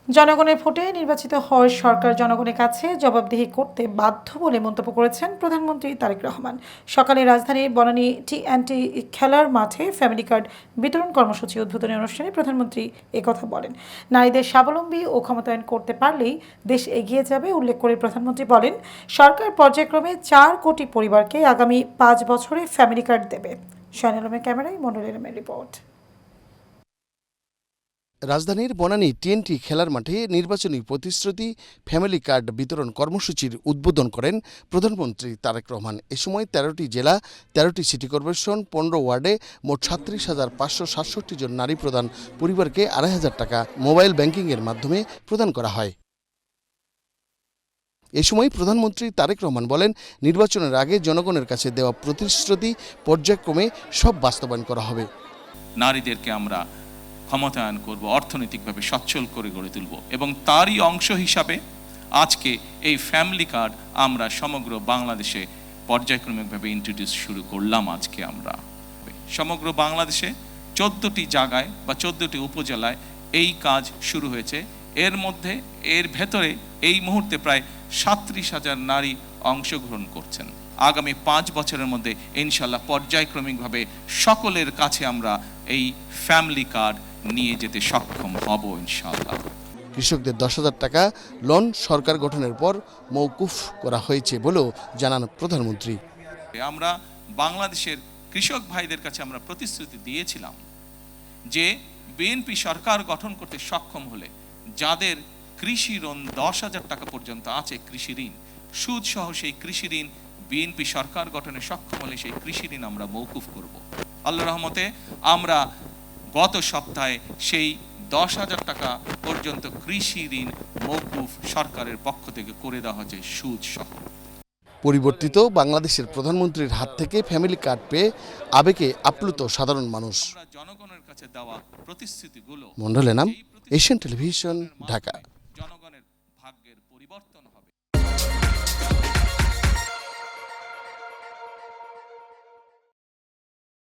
জনগণের ভোটে নির্বাচিত হওয়ার সরকার জনগণের কাছে জবাবদিহি করতে বাধ্য বলে মন্তব্য করেছেন প্রধানমন্ত্রী তারেক রহমান। সকালে রাজধানীর বনানী টি&টি খেলার মাঠে ফ্যামিলি কার্ড বিতরণ কর্মসূচি উদ্বোধনী অনুষ্ঠানে প্রধানমন্ত্রী একথা বলেন। নারীদের স্বাবলম্বী ও ক্ষমতায়ন করতে পারলেই দেশ এগিয়ে যাবে উল্লেখ করে প্রধানমন্ত্রী বলেন, সরকার পর্যায়ক্রমে ৪ কোটি পরিবারকে আগামী ৫ বছরে ফ্যামিলি কার্ড দেবে। শাহীন আলমের ক্যামেরায় মন্ডল আলমের রিপোর্ট। রাজধানীর বনানী টি&টি খেলার মাঠে নির্বাচনী প্রতিশ্রুতি ফ্যামিলি কার্ড বিতরণ কর্মসূচির উদ্বোধন করেন প্রধানমন্ত্রী তারেক রহমান। এ সময় ১৩টি জেলা, ১৩টি সিটি কর্পোরেশন, ১৫ ওয়ার্ডে মোট ৩৭,৫৬৭ জন নারী প্রধান পরিবারকে ২৫০০ টাকা মোবাইল ব্যাংকিংয়ের মাধ্যমে প্রদান করা হয়। এ সময় প্রধানমন্ত্রী তারেক রহমান বলেন, নির্বাচনের আগে জনগণের কাছে দেওয়া প্রতিশ্রুতি পর্যায়ক্রমে সব বাস্তবায়ন করা হবে। নারীদেরকে আমরা ক্ষমতায়ন করব, অর্থনৈতিকভাবে সচ্ছল করে গড়ে তুলব এবং তারই অংশ হিসাবে আজকে এই ফ্যামিলি কার্ড আমরা সমগ্র বাংলাদেশে পর্যায়ক্রমিকভাবে ইন্ট্রোডিউস শুরু করলাম। আজকে আমরা সমগ্র বাংলাদেশে 14টি জায়গায় বা 14টি উপজেলায় এই কাজ শুরু হয়েছে। এর ভেতরে এই মুহূর্তে প্রায় 37,000 নারী অংশগ্রহণ করছেন। আগামী ৫ বছরের মধ্যে ইনশাল্লাহ পর্যায়ক্রমিকভাবে সকলের কাছে আমরা এই ফ্যামিলি কার্ড নিয়ে যেতে সক্ষম হব ইনশাআল্লাহ। কৃষকদের ১০,০০০ টাকা লোন সরকার গঠনের পর মওকুফ করা হয়েছে বলেও জানান প্রধানমন্ত্রী। আমরা বাংলাদেশের কৃষক ভাইদের কাছে আমরা প্রতিশ্রুতি দিয়েছিলাম যে বিএনপি সরকার গঠন করতে সক্ষম হলে যাদের কৃষি ঋণ ১০,০০০ টাকা পর্যন্ত আছে, কৃষি ঋণ সুদ সহ সেই কৃষি ঋণ বিএনপি সরকার গঠনে সক্ষম হলে সেই কৃষি ঋণ আমরা মওকুফ করব। আল্লাহর রহমতে আমরা গত সপ্তাহে সেই ১০,০০০ টাকা পর্যন্ত কৃষি ঋণ মওকুফ সরকারের পক্ষ থেকে করে দেওয়া হয়েছে সুদ সহ। পরিবর্তিত বাংলাদেশের প্রধানমন্ত্রীর হাত থেকে ফ্যামিলি কার্ড পেয়ে আবেগে আপ্লুত সাধারণ মানুষ। জনগণের কাছে দেওয়া প্রতিশ্রুতিগুলো মন্ডল এনাম, এশিয়ান টেলিভিশন, ঢাকা। জনগণের ভাগ্যের পরিবর্তন হবে।